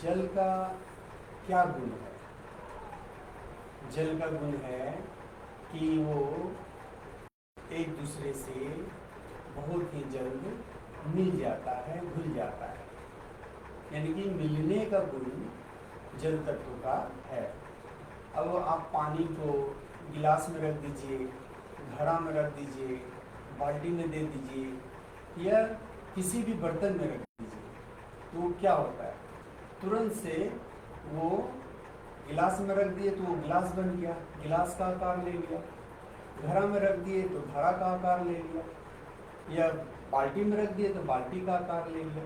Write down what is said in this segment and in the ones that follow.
जल का क्या गुण है? जल का गुण है कि वो एक दूसरे से बहुत ही जल्द मिल जाता है, घुल जाता है। यानी कि मिलने का गुण जल तत्व का है। अब आप पानी को गिलास में रख दीजिए, घड़ा में रख दीजिए, बाल्टी में दे दीजिए या किसी भी बर्तन में रख दीजिए, तो क्या होता है? तुरंत से वो गिलास में रख दिए तो वो गिलास बन गया, गिलास का आकार ले लिया। घड़ा में रख दिए तो घड़ा का आकार ले लिया, या बाल्टी में रख दिए तो बाल्टी का आकार ले लिया।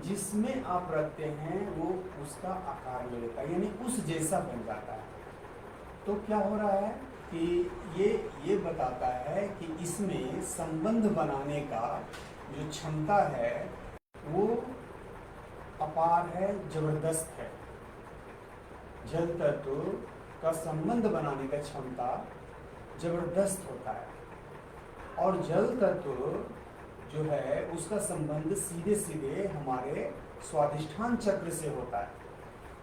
जिसमें आप रखते हैं वो उसका आकार ले लेता है, यानी उस जैसा बन जाता है। तो क्या हो रहा है कि ये बताता है कि इसमें संबंध बनाने का जो क्षमता है वो अपार है, जबरदस्त है। जल तत्व का संबंध बनाने का क्षमता जबरदस्त होता है। और जल तत्व जो है उसका संबंध सीधे सीधे हमारे स्वादिष्ठान चक्र से होता है।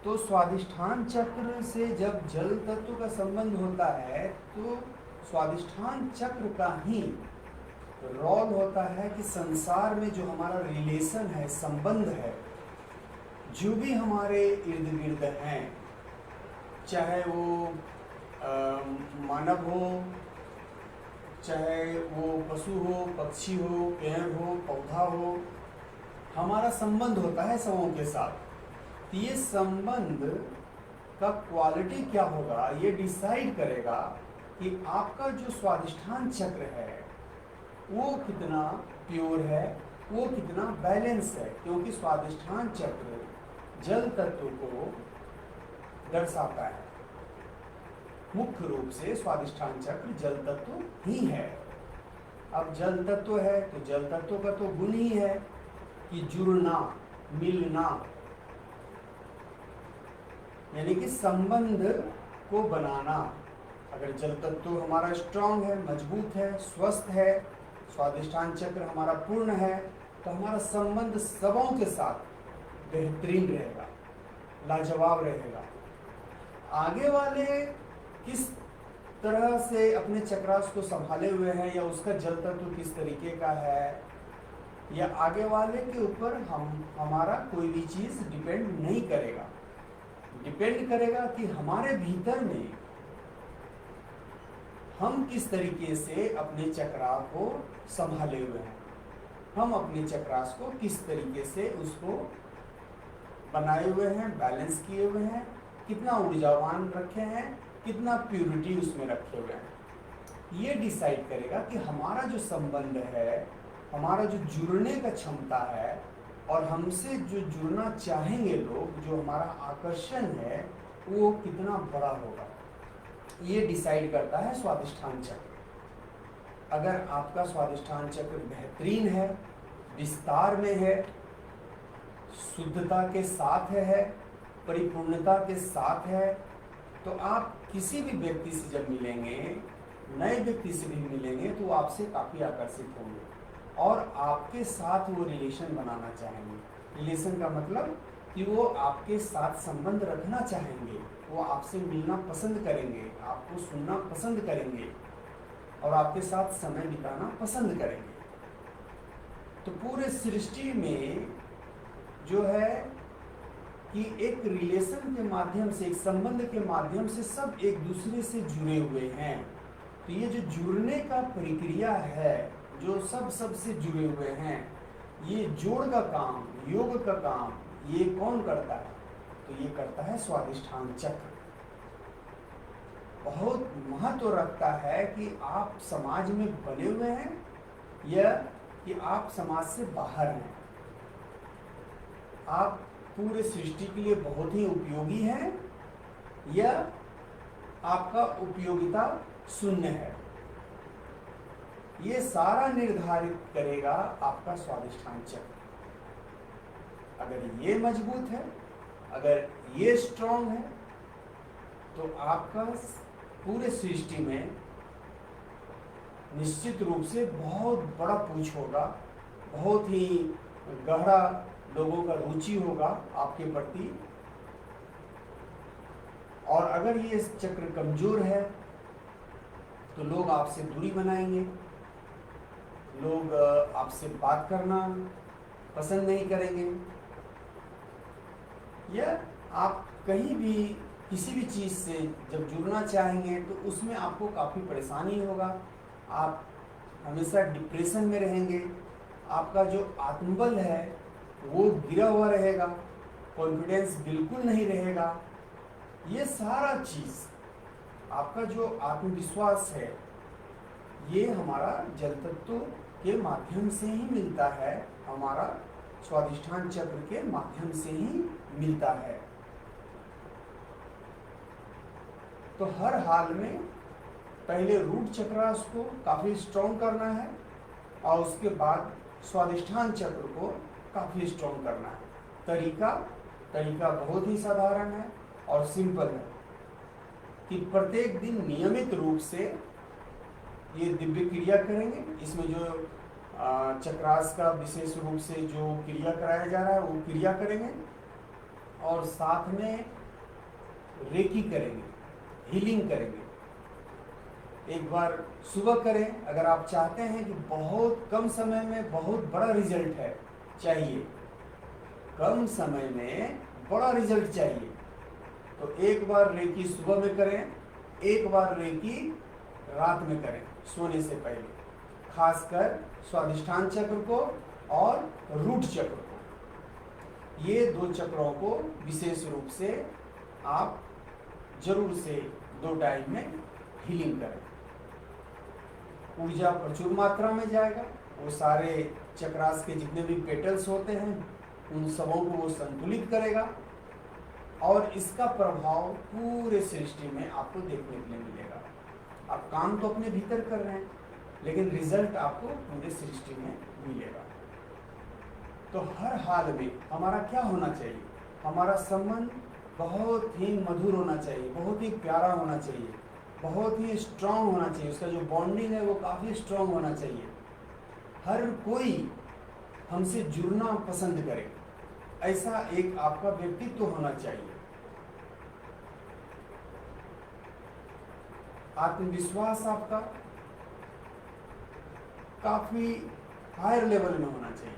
तो स्वादिष्ठान चक्र से जब जल तत्व का संबंध होता है तो स्वादिष्ठान चक्र का ही रोल होता है कि संसार में जो हमारा रिलेशन है, संबंध है, जो भी हमारे इर्द गिर्द हैं, चाहे वो मानव हो, चाहे वो पशु हो, पक्षी हो, पेड़ हो, पौधा हो, हमारा संबंध होता है सबों के साथ। तो ये संबंध का क्वालिटी क्या होगा, ये डिसाइड करेगा कि आपका जो स्वादिष्ठान चक्र है वो कितना प्योर है, वो कितना बैलेंस है। क्योंकि स्वादिष्ठान चक्र जल तत्व को दर्शाता है। मुख्य रूप से स्वादिष्ठान चक्र जल तत्व ही है। अब जल तत्व है तो जल तत्व का तो गुण ही है कि जुड़ना, मिलना, यानी कि संबंध को बनाना। अगर जल तत्व हमारा स्ट्रांग है, मजबूत है, स्वस्थ है, स्वादिष्ठान चक्र हमारा पूर्ण है, तो हमारा संबंध सबों के साथ बेहतरीन रहेगा, लाजवाब रहेगा। आगे वाले किस तरह से अपने चक्रास को संभाले हुए हैं या उसका जल तत्व किस तरीके का है, या आगे वाले के ऊपर हमारा कोई भी चीज़ डिपेंड नहीं करेगा। डिपेंड करेगा कि हमारे भीतर में हम किस तरीके से अपने चक्रास को संभाले हुए हैं, हम अपने चक्रास को किस तरीके से उसको बनाए हुए हैं, बैलेंस किए हुए हैं, कितना ऊर्जावान रखे हैं, कितना प्यूरिटी उसमें रखे हुए हैं। ये डिसाइड करेगा कि हमारा जो संबंध है, हमारा जो जुड़ने का क्षमता है और हमसे जो जुड़ना चाहेंगे लोग, जो हमारा आकर्षण है वो कितना बड़ा होगा। ये डिसाइड करता है स्वादिष्ठान चक्र। अगर आपका स्वादिष्ठान चक्र बेहतरीन है, विस्तार में है, शुद्धता के साथ है, परिपूर्णता के साथ है, तो आप किसी भी व्यक्ति से जब मिलेंगे, नए व्यक्ति से भी मिलेंगे, तो आपसे काफ़ी आकर्षित होंगे और आपके साथ वो रिलेशन बनाना चाहेंगे। रिलेशन का मतलब कि वो आपके साथ संबंध रखना चाहेंगे, वो आपसे मिलना पसंद करेंगे, आपको सुनना पसंद करेंगे और आपके साथ समय बिताना पसंद करेंगे। तो पूरे सृष्टि में जो है कि एक रिलेशन के माध्यम से, एक संबंध के माध्यम से सब एक दूसरे से जुड़े हुए हैं। तो ये जो जुड़ने का प्रक्रिया है, जो सब से जुड़े हुए हैं, ये जोड़ का काम, योग का काम, ये कौन करता है? तो ये करता है स्वादिष्ठान चक्र। बहुत महत्व रखता है कि आप समाज में बने हुए हैं या कि आप समाज से बाहर हैं। आप पूरे सृष्टि के लिए बहुत ही उपयोगी हैं या आपका उपयोगिता शून्य है। ये सारा निर्धारित करेगा आपका स्वादिष्ठान चक्र। अगर ये मजबूत है, अगर ये स्ट्रांग है, तो आपका पूरे सृष्टि में निश्चित रूप से बहुत बड़ा पूछ होगा, बहुत ही गहरा लोगों का रुचि होगा आपके प्रति, और अगर ये चक्र कमजोर है तो लोग आपसे दूरी बनाएंगे, लोग आपसे बात करना पसंद नहीं करेंगे, या आप कहीं भी किसी भी चीज़ से जब जुड़ना चाहेंगे तो उसमें आपको काफ़ी परेशानी होगा। आप हमेशा डिप्रेशन में रहेंगे, आपका जो आत्मबल है वो गिरा हुआ रहेगा, कॉन्फिडेंस बिल्कुल नहीं रहेगा। ये सारा चीज़, आपका जो आत्मविश्वास है, ये हमारा जल तत्व के माध्यम से ही मिलता है, हमारा स्वादिष्ठान चक्र के माध्यम से ही मिलता है। तो हर हाल में पहले रूट चक्रास को काफ़ी स्ट्रॉन्ग करना है और उसके बाद स्वादिष्ठान चक्र को काफ़ी स्ट्रॉन्ग करना है। तरीका बहुत ही साधारण है और सिंपल है कि प्रत्येक दिन नियमित रूप से ये दिव्य क्रिया करेंगे। इसमें जो चक्रास का विशेष रूप से जो क्रिया कराया जा रहा है वो क्रिया करेंगे और साथ में रेकी करेंगे, हीलिंग करेंगे। एक बार सुबह करें अगर आप चाहते हैं कि बहुत कम समय में बहुत बड़ा रिजल्ट है चाहिए, कम समय में बड़ा रिजल्ट चाहिए, तो एक बार रेकी सुबह में करें, एक बार रेकी रात में करें सोने से पहले, खासकर स्वादिष्ठान चक्र को और रूट चक्र को। ये दो चक्रों को विशेष रूप से आप जरूर से 2 टाइम में हीलिंग करें। ऊर्जा प्रचुर मात्रा में जाएगा, वो सारे चक्रास के जितने भी पेटल्स होते हैं उन सबों को वो संतुलित करेगा और इसका प्रभाव पूरे सृष्टि में आपको देखने के लिए मिलेगा। आप काम तो अपने भीतर कर रहे हैं लेकिन रिजल्ट आपको पूरे सृष्टि में मिलेगा। तो हर हाल में हमारा क्या होना चाहिए? हमारा संबंध बहुत ही मधुर होना चाहिए, बहुत ही प्यारा होना चाहिए, बहुत ही स्ट्रांग होना चाहिए। उसका जो बॉन्डिंग है वो काफ़ी स्ट्रांग होना चाहिए। हर कोई हमसे जुड़ना पसंद करे, ऐसा एक आपका व्यक्तित्व होना चाहिए। आत्मविश्वास आपका काफ़ी हायर लेवल में होना चाहिए,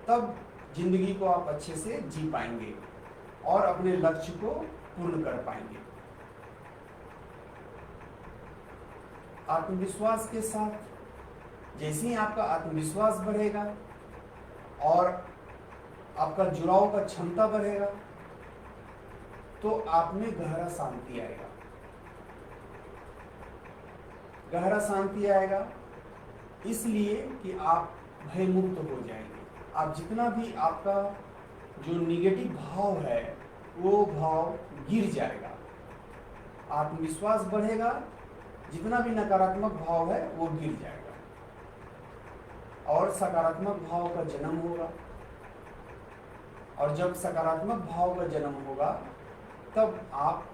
तब जिंदगी को आप अच्छे से जी पाएंगे और अपने लक्ष्य को पूर्ण कर पाएंगे। आत्मविश्वास के साथ जैसे ही आपका आत्मविश्वास बढ़ेगा और आपका जुड़ाव का क्षमता बढ़ेगा तो आप में गहरा शांति आएगा। गहरा शांति आएगा इसलिए कि आप भयमुक्त हो जाएंगे। आप जितना भी आपका जो निगेटिव भाव है वो भाव गिर जाएगा। आत्मविश्वास बढ़ेगा, जितना भी नकारात्मक भाव है वो गिर जाएगा और सकारात्मक भाव का जन्म होगा। और जब सकारात्मक भाव का जन्म होगा तब आप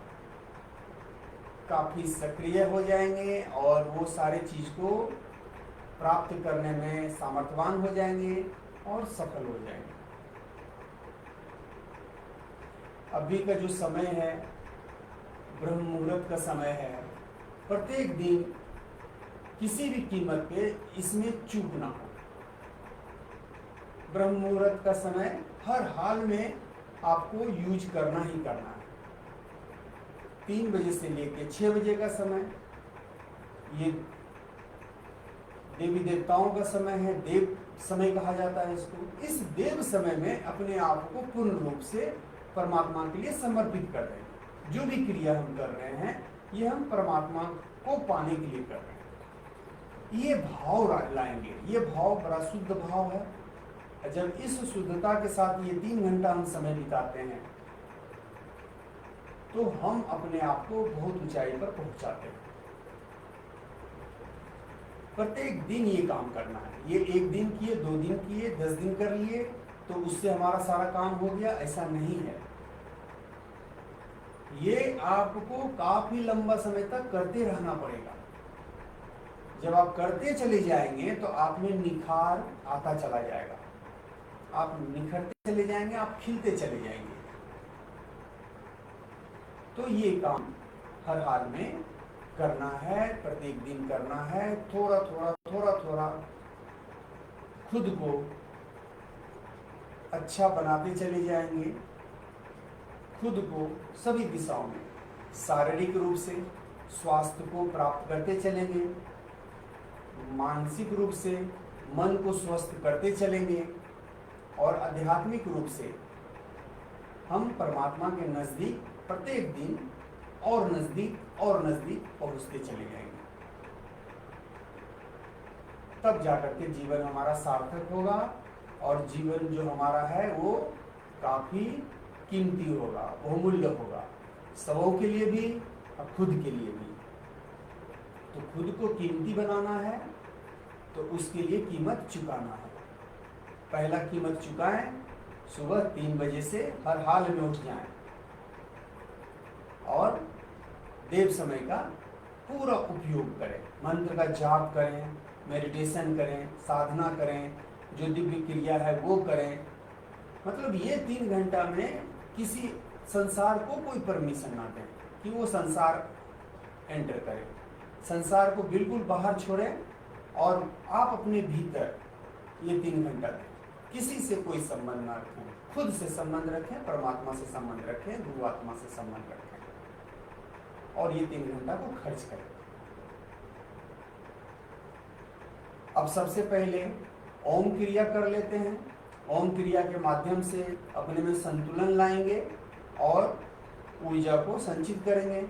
काफ़ी सक्रिय हो जाएंगे और वो सारी चीज़ को प्राप्त करने में सामर्थ्यवान हो जाएंगे और सफल हो जाएंगे। अभी का जो समय है ब्रह्म मुहूर्त का समय है, प्रत्येक दिन किसी भी कीमत पे इसमें चूक ना हो। ब्रह्म मुहूर्त का समय हर हाल में आपको यूज करना ही करना है। 3 बजे से लेकर 6 बजे का समय ये देवी देवताओं का समय है, देव समय कहा जाता है इसको। इस देव समय में अपने आप को पूर्ण रूप से परमात्मा के लिए समर्पित कर रहे हैं। जो भी क्रिया हम कर रहे हैं ये हम परमात्मा को पाने के लिए कर रहे हैं। ये भाव लाएंगे, ये भाव बड़ा शुद्ध भाव है। जब इस शुद्धता के साथ ये 3 घंटा हम समय बिताते हैं तो हम अपने आप को बहुत ऊंचाई पर पहुंचाते हैं। प्रत्येक दिन ये काम करना है। ये 1 दिन किए, 2 दिन किए, 10 दिन कर लिए तो उससे हमारा सारा काम हो गया, ऐसा नहीं है। ये आपको काफी लंबा समय तक करते रहना पड़ेगा। जब आप करते चले जाएंगे तो आप में निखार आता चला जाएगा, आप निखरते चले जाएंगे, आप खिलते चले जाएंगे। तो ये काम हर हाल में करना है, प्रत्येक दिन करना है, थोड़ा थोड़ा थोड़ा थोड़ा खुद को अच्छा बनाते चले जाएंगे, खुद को सभी दिशाओं में शारीरिक रूप से स्वास्थ्य को प्राप्त करते चलेंगे, मानसिक रूप से मन को स्वस्थ करते चलेंगे और आध्यात्मिक रूप से हम परमात्मा के नज़दीक प्रत्येक दिन और नज़दीक पहुंचते चले जाएंगे। तब जाकर के जीवन हमारा सार्थक होगा और जीवन जो हमारा है वो काफ़ी कीमती होगा, बहुमूल्य होगा, सबों के लिए भी और खुद के लिए भी। तो खुद को कीमती बनाना है तो उसके लिए कीमत चुकाना है। पहला कीमत चुकाएं, सुबह 3 बजे से हर हाल में उठ जाएं और देव समय का पूरा उपयोग करें, मंत्र का जाप करें, मेडिटेशन करें, साधना करें, जो दिव्य क्रिया है वो करें। मतलब ये 3 घंटा में किसी संसार को कोई परमिशन ना दें कि वो संसार एंटर करे। संसार को बिल्कुल बाहर छोड़ें और आप अपने भीतर ये 3 घंटा दें। किसी से कोई संबंध ना रखें, खुद से संबंध रखें, परमात्मा से संबंध रखें, गुरु आत्मा से संबंध रखें और ये 3 घंटा को खर्च करें। अब सबसे पहले ओम क्रिया कर लेते हैं। ओम क्रिया के माध्यम से अपने में संतुलन लाएंगे और ऊर्जा को संचित करेंगे।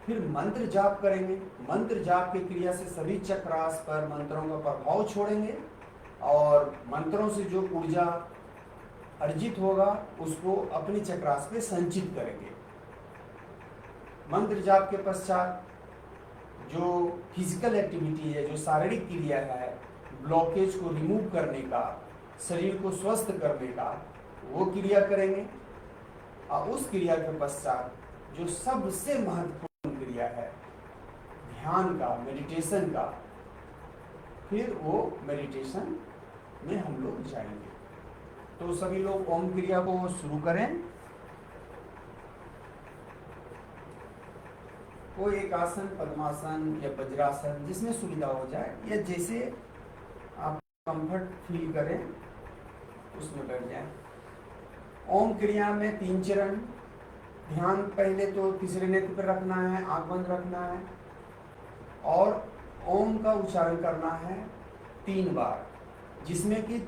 फिर मंत्र जाप करेंगे। मंत्र जाप की क्रिया से सभी चक्रास पर मंत्रों का प्रभाव छोड़ेंगे और मंत्रों से जो ऊर्जा अर्जित होगा उसको अपने चक्रास पे संचित करेंगे। मंत्र जाप के पश्चात जो फिजिकल एक्टिविटी है, जो शारीरिक क्रिया है, ब्लॉकेज को रिमूव करने का, शरीर को स्वस्थ करने का, वो क्रिया करेंगे। और उस क्रिया के पश्चात जो सबसे महत्वपूर्ण क्रिया है ध्यान का, मेडिटेशन का, फिर वो मेडिटेशन में हम लोग जाएंगे। तो सभी लोग ओम क्रिया को शुरू करें। कोई एक आसन, पद्मासन या वज्रासन जिसमें सुविधा हो जाए या जैसे आप कंफर्ट फील करें उसमें बैठ जाएं। ओम क्रिया में 3 चरण। ध्यान पहले तो तीसरे नेत्र पर रखना है, आंख बंद रखना है और ओम का उच्चारण करना है 3 बार, जिसमें कि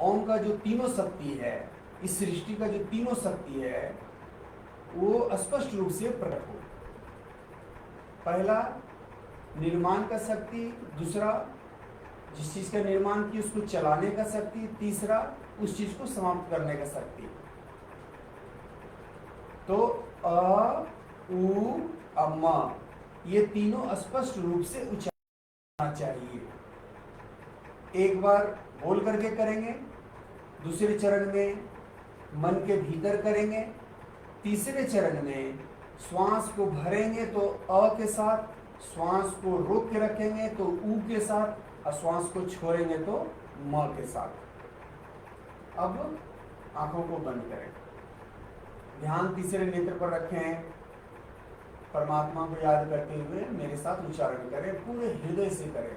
ओम का जो तीनों शक्ति है, इस सृष्टि का जो तीनों शक्ति है वो स्पष्ट रूप से प्रकट हो। पहला निर्माण का शक्ति, दूसरा जिस चीज का निर्माण की उसको चलाने का शक्ति, तीसरा उस चीज को समाप्त करने का शक्ति। तो अ, उ, अम्मा ये तीनों स्पष्ट रूप से उच्चारण चाहिए। एक बार बोल करके करेंगे, दूसरे चरण में मन के भीतर करेंगे, तीसरे चरण में श्वास को भरेंगे तो अ के साथ, श्वास को रोक के रखेंगे तो ऊ के साथ और श्वास को छोड़ेंगे तो म के साथ। अब आंखों को बंद करें, ध्यान तीसरे नेत्र पर रखें, परमात्मा को याद करते हुए मेरे साथ उच्चारण करें, पूरे हृदय से करें।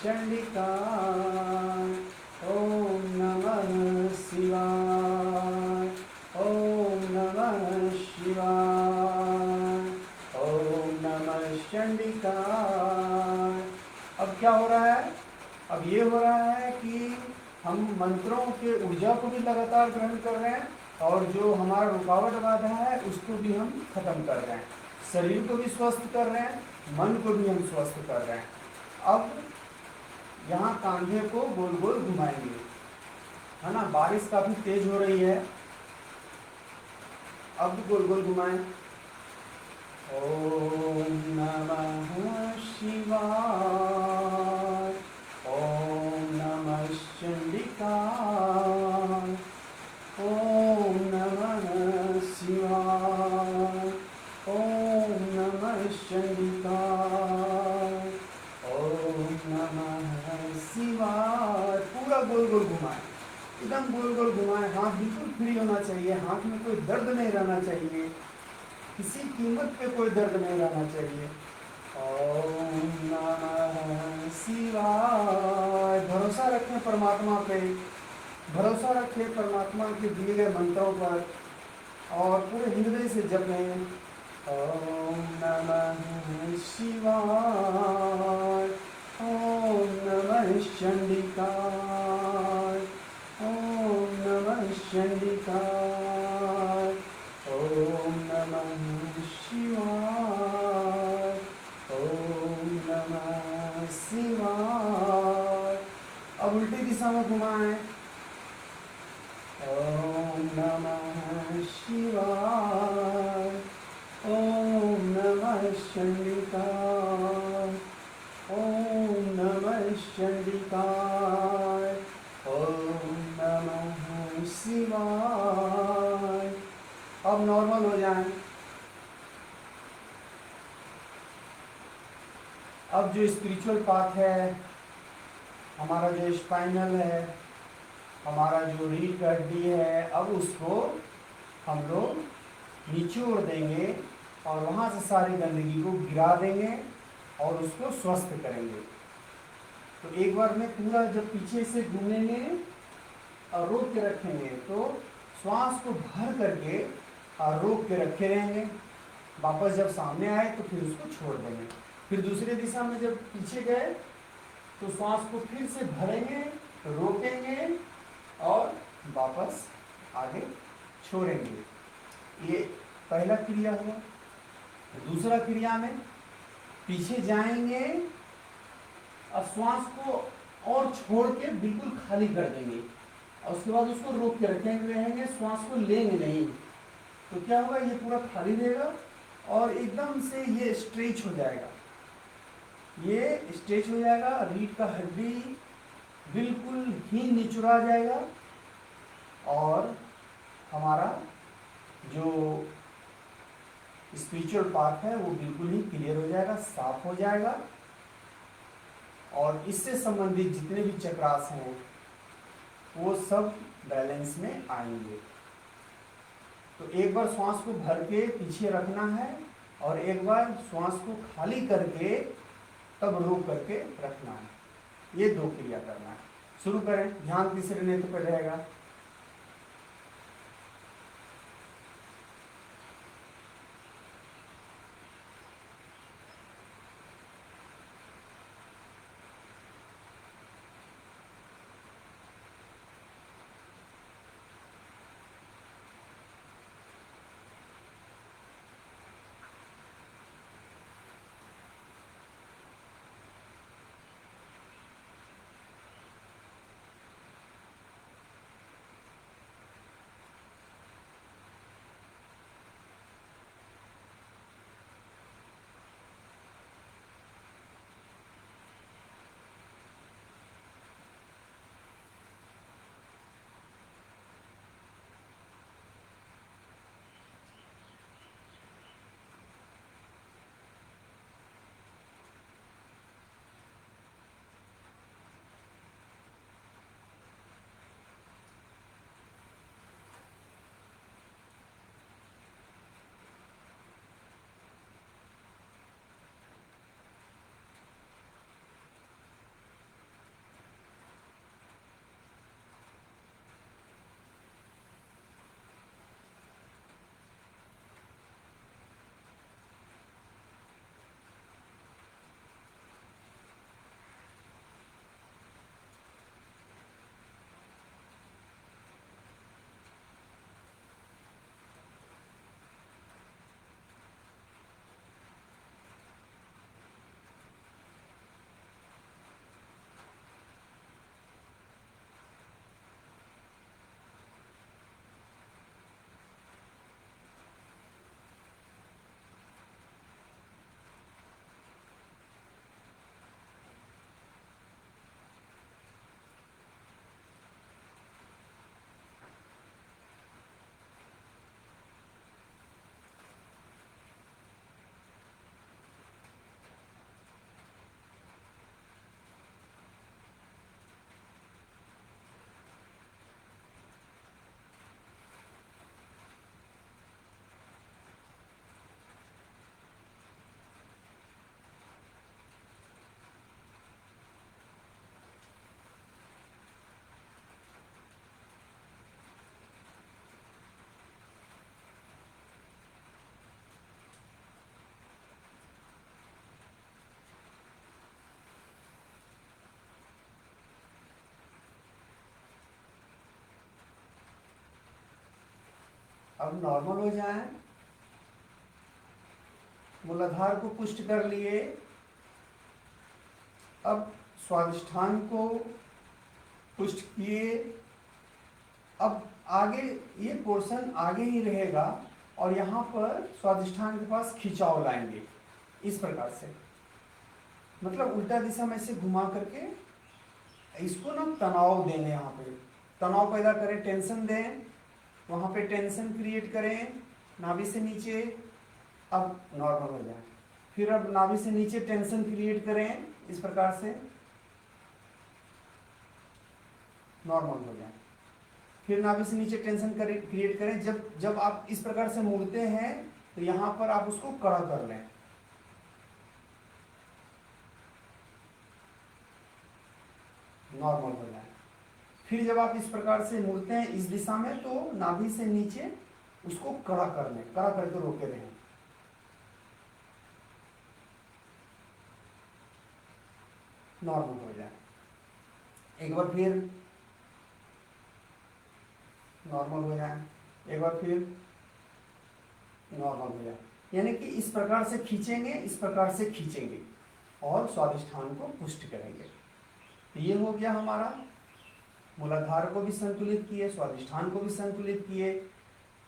चंडिकाय, ओम नमः शिवाय, ओम नमः शिवाय, ओम नमः चंडिकाय। अब क्या हो रहा है? अब ये हो रहा है कि हम मंत्रों के ऊर्जा को भी लगातार ग्रहण कर रहे हैं और जो हमारा रुकावट बाधा है उसको भी हम खत्म कर रहे हैं, शरीर को भी स्वस्थ कर रहे हैं, मन को भी हम स्वस्थ कर रहे हैं। अब यहाँ कांधे को गोल गोल घुमाएंगे, है ना। बारिश काफी तेज हो रही है, अब भी गोल गोल घुमाएं। ओम नमः शिवाय, ओम नमः चंडिकाय, ओम नमः शिवाय, ओम नमः चंडिकाय, ओम नमः शिवाय। पूरा गोल गोल घुमाएं, एकदम गोल गोल घुमाएं। हाथ बिल्कुल फ्री होना चाहिए, हाथ में कोई दर्द नहीं रहना चाहिए, किसी कीमत पे कोई दर्द नहीं रहना चाहिए। ओम नमः शिवाय। भरोसा रखें परमात्मा पे, भरोसा रखें परमात्मा के दिए गए मंत्रों पर और पूरे हृदय से जपें। ओम नमः शिवाय, ओम नमः चंडिकाय, ओम नमः चंडिकाय, ओम नमः शिवाय, ओम नमः शिवाय। अब उल्टी दिशा में घुमाएं। ओम नमः शिवाय, ओम नमः चंडिकाय, ओम नमः चंडिकाय, ओम नमः शिवाय। अब नॉर्मल हो जाएं। अब जो स्पिरिचुअल पाथ है, हमारा जो स्पाइनल है, हमारा जो रीढ़ का हड्डी है, अब उसको हम लोग निचोड़ देंगे और वहाँ से सारी गंदगी को गिरा देंगे और उसको स्वस्थ करेंगे। तो एक बार में पूरा जब पीछे से घूमेंगे और रोक के रखेंगे तो श्वास को भर करके और रोक के रखे रहेंगे। वापस जब सामने आए तो फिर उसको छोड़ देंगे। फिर दूसरे दिशा में जब पीछे गए तो श्वास को फिर से भरेंगे, रोकेंगे और वापस आगे छोड़ेंगे। ये पहला क्रिया हुआ। दूसरा क्रिया में पीछे जाएंगे और श्वास को और छोड़ के बिल्कुल खाली कर देंगे और उसके बाद उसको रोक के रहेंगे, श्वास को लेंगे नहीं। तो क्या होगा, ये पूरा खाली रहेगा और एकदम से ये स्ट्रेच हो जाएगा। ये स्ट्रेच हो जाएगा, रीढ़ का हड्डी बिल्कुल ही निचुरा जाएगा और हमारा जो स्पिरिचुअल पाथ है वो बिल्कुल ही क्लियर हो जाएगा, साफ हो जाएगा और इससे संबंधित जितने भी चक्रास हैं वो सब बैलेंस में आएंगे। तो एक बार श्वास को भर के पीछे रखना है और एक बार श्वास को खाली करके तब रोक करके रखना है। ये दो क्रिया करना है। शुरू करें। ध्यान तीसरे नेत्र पर रहेगा। अब नॉर्मल हो जाए, मूलाधार को पुष्ट कर लिए। अब स्वादिष्ठान को पुष्ट किए। अब आगे ये पोर्शन आगे ही रहेगा और यहाँ पर स्वादिष्ठान के पास खिंचाव लाएंगे इस प्रकार से, मतलब उल्टा दिशा में से घुमा करके इसको ना तनाव देंगे, यहाँ पे तनाव पैदा करें, टेंशन दें, वहाँ पे टेंशन क्रिएट करें नाभि से नीचे। अब नॉर्मल हो जाए, फिर अब नाभि से नीचे टेंशन क्रिएट करें इस प्रकार से, नॉर्मल हो जाए। फिर नाभि से नीचे टेंशन क्रिएट करें। जब आप इस प्रकार से मुड़ते हैं तो यहाँ पर आप उसको कड़ा कर लें, नॉर्मल हो जाए। फिर जब आप इस प्रकार से मुड़ते हैं इस दिशा में तो नाभि से नीचे उसको कड़ा कर लें, कड़ा करके रोके रहें, नॉर्मल हो जाए। एक बार फिर नॉर्मल हो जाए, एक बार फिर नॉर्मल हो जाए। यानी कि इस प्रकार से खींचेंगे, इस प्रकार से खींचेंगे और स्वादिष्ठान को पुष्ट करेंगे। तो ये हो गया हमारा, मूलाधार को भी संतुलित किए, स्वादिष्ठान को भी संतुलित किए,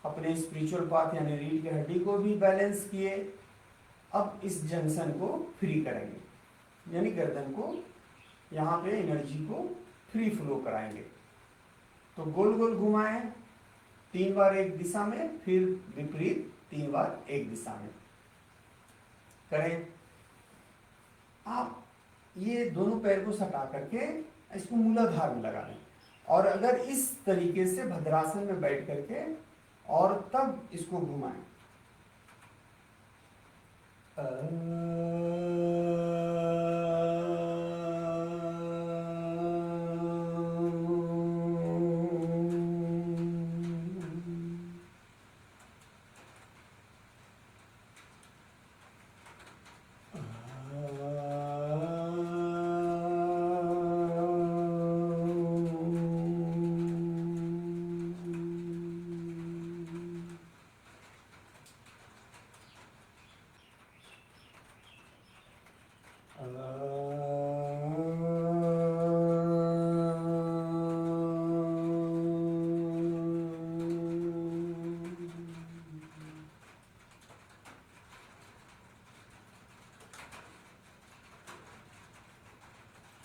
अपने स्पिरिचुअल पाथ यानी रीढ़ की हड्डी को भी बैलेंस किए। अब इस जंक्शन को फ्री करेंगे, यानी गर्दन को, यहाँ पे एनर्जी को फ्री फ्लो कराएंगे। तो गोल गोल घुमाएं 3 बार एक दिशा में, फिर विपरीत 3 बार एक दिशा में करें। आप ये दोनों पैर को सटा करके इसको मूलाधार में लगा लें, और अगर इस तरीके से भद्रासन में बैठ करके और तब इसको घुमाएं।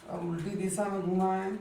अब उल्टी दिशा में घुमाएं।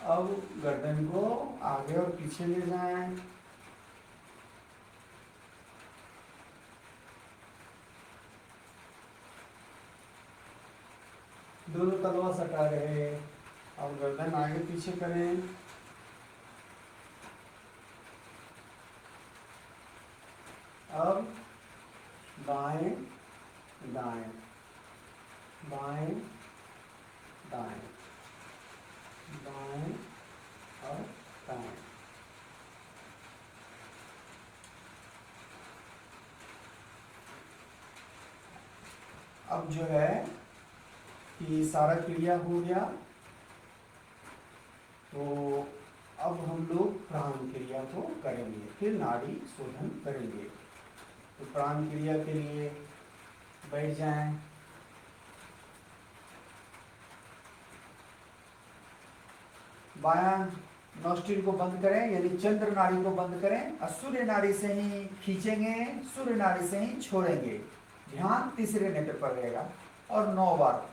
अब गर्दन को आगे और पीछे ले जाएं। दोनों तलवा सटा रहे। अब गर्दन आगे पीछे करें। अब बाएं दाएं, बाएं दाएं, बाएं और दाएं। अब जो है कि सारा क्रिया हो गया, तो अब हम लोग प्राण क्रिया को करेंगे, फिर नाड़ी शोधन करेंगे। तो प्राण क्रिया के लिए बैठ जाएं। बायां नॉस्ट्रिल को बंद करें, यानी चंद्र नाड़ी को बंद करें और सूर्य नाड़ी से ही खींचेंगे, सूर्य नाड़ी से ही छोड़ेंगे। ध्यान तीसरे नेत्र पर रहेगा और 9 बार।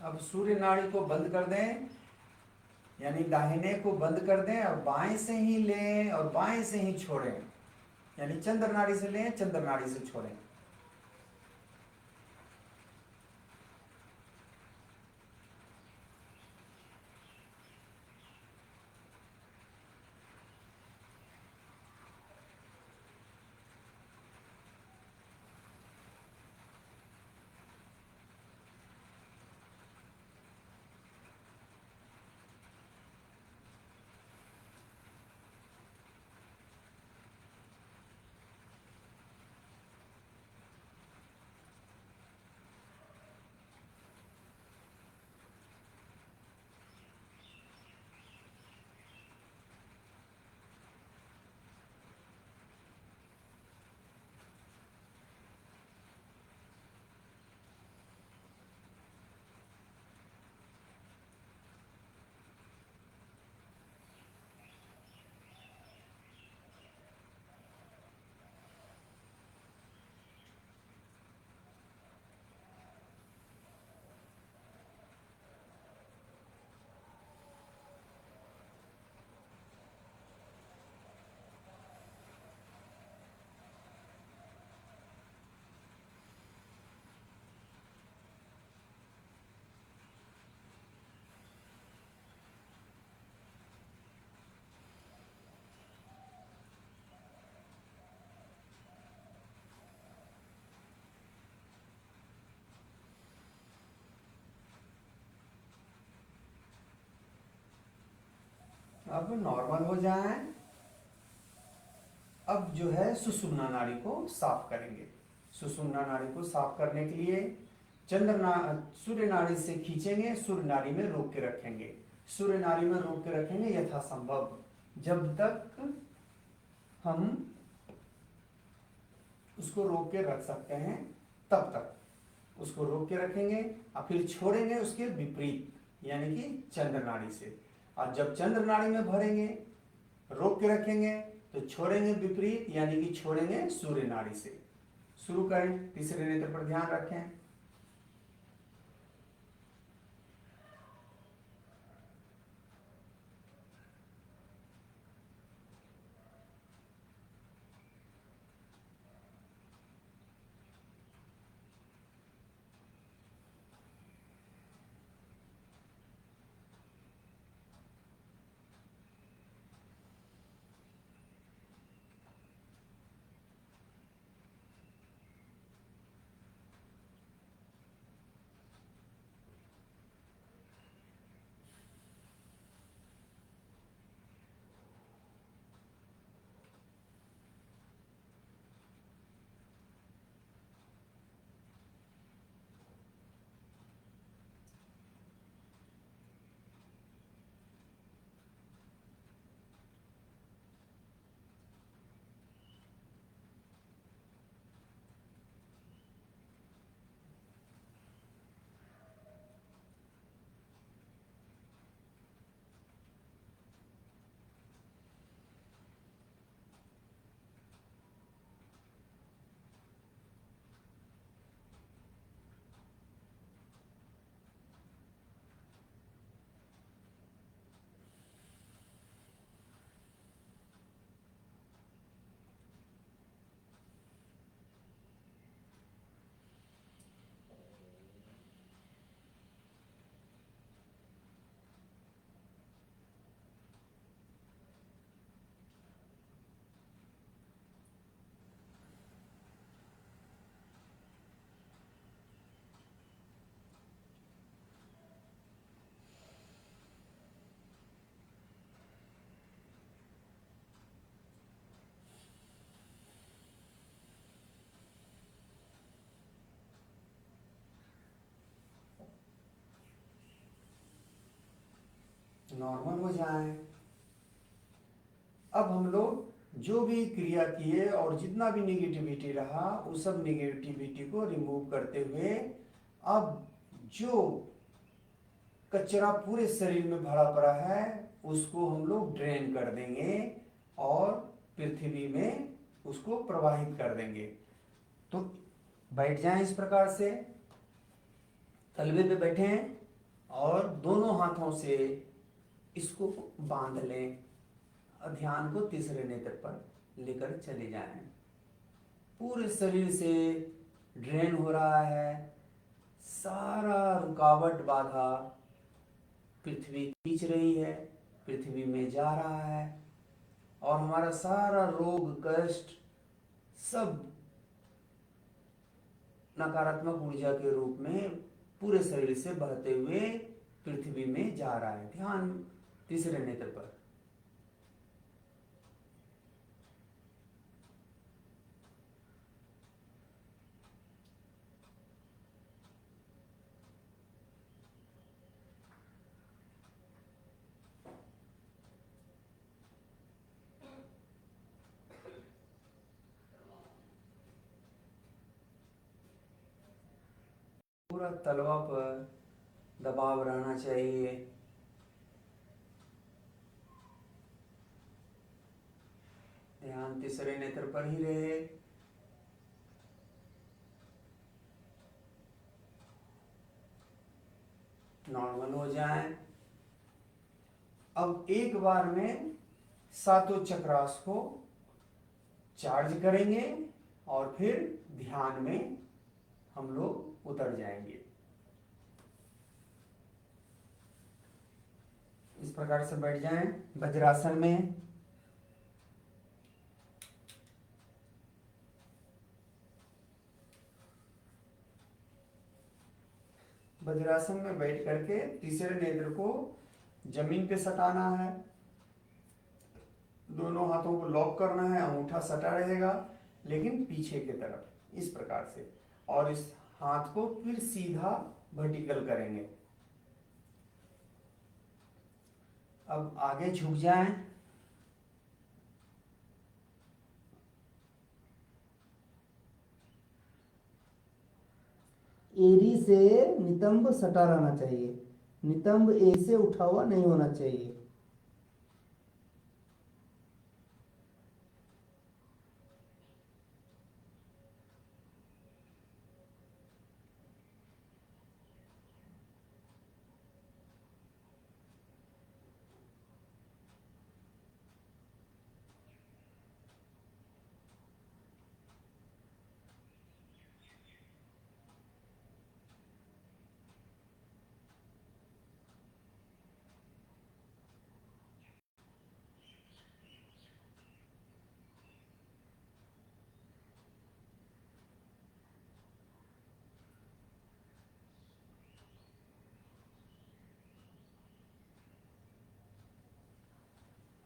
अब सूर्य नाड़ी को बंद कर दें, यानी दाहिने को बंद कर दें और बाएं से ही लें और बाएं से ही छोड़ें, यानी चंद्र नाड़ी से लें, चंद्र नाड़ी से छोड़ें। अब नॉर्मल हो जाए। अब जो है सुषुम्ना नाड़ी को साफ करेंगे। सुषुम्ना नाड़ी को साफ करने के लिए सूर्य नाड़ी से खींचेंगे, सूर्य नाड़ी में रोक के रखेंगे। सूर्य नाड़ी में रोक के रखेंगे यथासंभव, जब तक हम उसको रोक के रख सकते हैं तब तक उसको रोक के रखेंगे और फिर छोड़ेंगे उसके विपरीत, यानी कि चंद्र नाड़ी से। और जब चंद्र नाड़ी में भरेंगे, रोक के रखेंगे, तो छोड़ेंगे विपरीत, यानी कि छोड़ेंगे सूर्य नाड़ी से। शुरू करें। तीसरे नेत्र पर ध्यान रखें। नॉर्मल हो जाए। अब हम लोग जो भी क्रिया किए और जितना भी निगेटिविटी रहा, उस सब निगेटिविटी को रिमूव करते हुए अब जो कचरा पूरे शरीर में भरा पड़ा है उसको हम लोग ड्रेन कर देंगे और पृथ्वी में उसको प्रवाहित कर देंगे। तो बैठ जाएं इस प्रकार से, तलवे पे बैठे हैं। और दोनों हाथों से इसको बांध लें और ध्यान को तीसरे नेत्र पर लेकर चले जाएं। पूरे शरीर से ड्रेन हो रहा है, सारा रुकावट बाधा पृथ्वी खींच रही है, पृथ्वी में जा रहा है और हमारा सारा रोग कष्ट सब नकारात्मक ऊर्जा के रूप में पूरे शरीर से बहते हुए पृथ्वी में जा रहा है। ध्यान तीसरे नेत्र पर। पूरा तलवा पर दबाव रहना चाहिए। ध्यान तीसरे नेत्र पर ही रहे। नॉर्मल हो जाए। अब एक बार में सातों चक्रास को चार्ज करेंगे और फिर ध्यान में हम लोग उतर जाएंगे। इस प्रकार से बैठ जाएं वज्रासन में। वज्रासन में बैठ करके तीसरे नेत्र को जमीन पे सटाना है, दोनों हाथों को लॉक करना है, अंगूठा सटा रहेगा लेकिन पीछे की तरफ इस प्रकार से, और इस हाथ को फिर सीधा वर्टिकल करेंगे। अब आगे झुक जाएं। एरी से नितंब सटा रहना चाहिए, नितंब एरी से उठा हुआ नहीं होना चाहिए।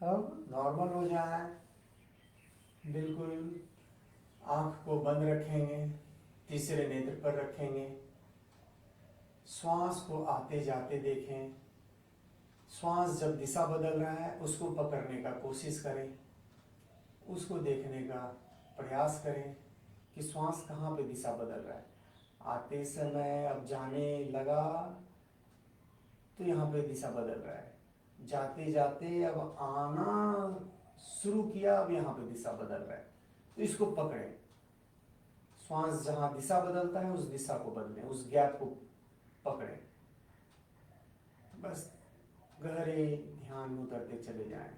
अब नॉर्मल हो जाए, बिल्कुल आंख को बंद रखेंगे, तीसरे नेत्र पर रखेंगे, श्वास को आते जाते देखें। श्वास जब दिशा बदल रहा है उसको पकड़ने का कोशिश करें, उसको देखने का प्रयास करें कि श्वास कहाँ पे दिशा बदल रहा है। आते समय अब जाने लगा तो यहाँ पे दिशा बदल रहा है, जाते जाते अब आना शुरू किया, अब यहाँ पे दिशा बदल रहा है, तो इसको पकड़ें। श्वास जहाँ दिशा बदलता है उस दिशा को बदलें, उस गैप को पकड़ें। बस गहरे ध्यान में उतरते चले जाएं।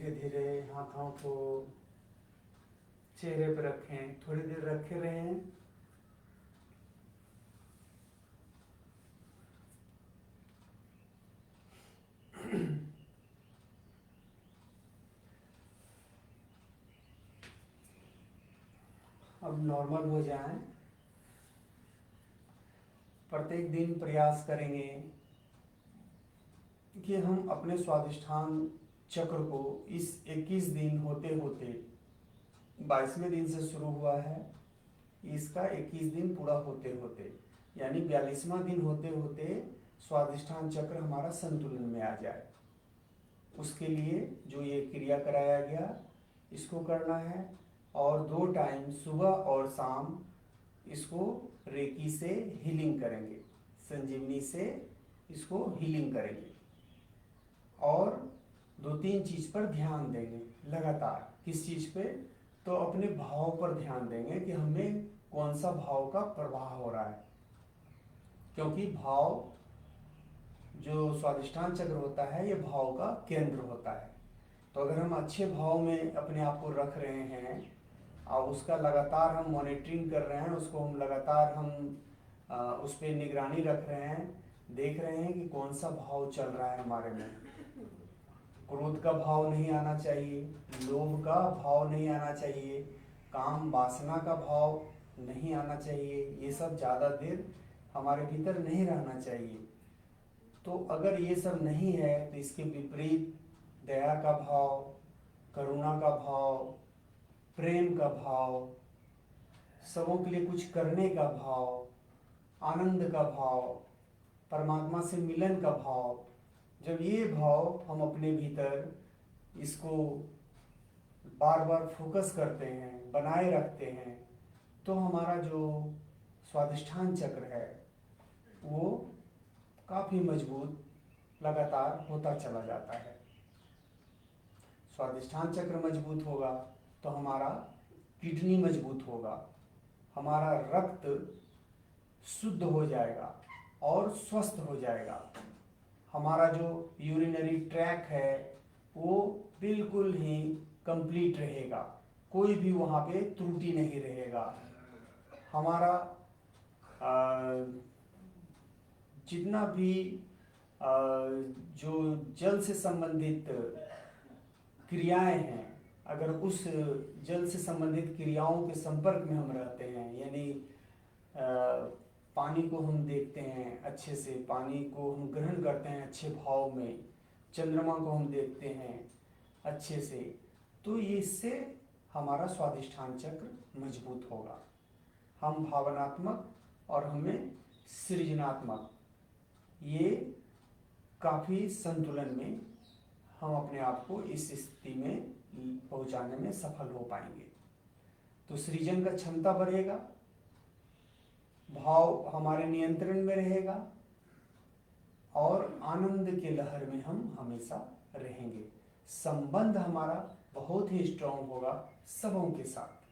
धीरे धीरे हाथों को चेहरे पर रखें, थोड़ी देर रखे रहें। अब नॉर्मल हो जाएं। प्रत्येक दिन प्रयास करेंगे कि हम अपने स्वादिष्ठान चक्र को इस 21 दिन होते होते 22वें दिन से शुरू हुआ है, इसका 21 दिन पूरा होते होते यानी 42वां दिन होते होते स्वादिष्ठान चक्र हमारा संतुलन में आ जाए। उसके लिए जो ये क्रिया कराया गया इसको करना है, और 2 टाइम सुबह और शाम इसको रेकी से हीलिंग करेंगे, संजीवनी से इसको हीलिंग करेंगे, और 2-3 चीज पर ध्यान देंगे लगातार। किस चीज पे? तो अपने भाव पर ध्यान देंगे कि हमें कौन सा भाव का प्रवाह हो रहा है, क्योंकि भाव जो स्वादिष्ठान चक्र होता है ये भाव का केंद्र होता है। तो अगर हम अच्छे भाव में अपने आप को रख रहे हैं और उसका लगातार हम मॉनिटरिंग कर रहे हैं, उसको हम लगातार उस पर निगरानी रख रहे हैं, देख रहे हैं कि कौन सा भाव चल रहा है हमारे में। क्रोध का भाव नहीं आना चाहिए, लोभ का भाव नहीं आना चाहिए, काम वासना का भाव नहीं आना चाहिए, ये सब ज़्यादा देर हमारे भीतर नहीं रहना चाहिए। तो अगर ये सब नहीं है तो इसके विपरीत दया का भाव, करुणा का भाव, प्रेम का भाव, सबों के लिए कुछ करने का भाव, आनंद का भाव, परमात्मा से मिलन का भाव, जब ये भाव हम अपने भीतर इसको बार बार फोकस करते हैं, बनाए रखते हैं, तो हमारा जो स्वादिष्ठान चक्र है वो काफ़ी मजबूत लगातार होता चला जाता है। स्वादिष्ठान चक्र मजबूत होगा तो हमारा किडनी मजबूत होगा, हमारा रक्त शुद्ध हो जाएगा और स्वस्थ हो जाएगा, हमारा जो यूरिनरी ट्रैक है वो बिल्कुल ही कंप्लीट रहेगा, कोई भी वहाँ पे त्रुटि नहीं रहेगा। हमारा जितना भी जो जल से संबंधित क्रियाएं हैं, अगर उस जल से संबंधित क्रियाओं के संपर्क में हम रहते हैं, यानी पानी को हम देखते हैं अच्छे से, पानी को हम ग्रहण करते हैं अच्छे भाव में, चंद्रमा को हम देखते हैं अच्छे से, तो इससे हमारा स्वादिष्ठान चक्र मजबूत होगा। हम भावनात्मक और हमें सृजनात्मक, ये काफ़ी संतुलन में हम अपने आप को इस स्थिति में पहुंचाने में सफल हो पाएंगे। तो सृजन का क्षमता बढ़ेगा, भाव हमारे नियंत्रण में रहेगा और आनंद के लहर में हम हमेशा रहेंगे। संबंध हमारा बहुत ही स्ट्रांग होगा सबों के साथ।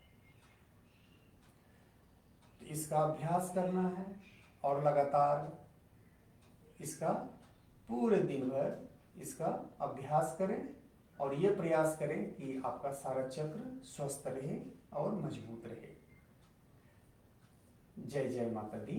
तो इसका अभ्यास करना है और लगातार इसका पूरे दिन भर इसका अभ्यास करें और ये प्रयास करें कि आपका सारा चक्र स्वस्थ रहे और मजबूत रहे। जय जय माता दी।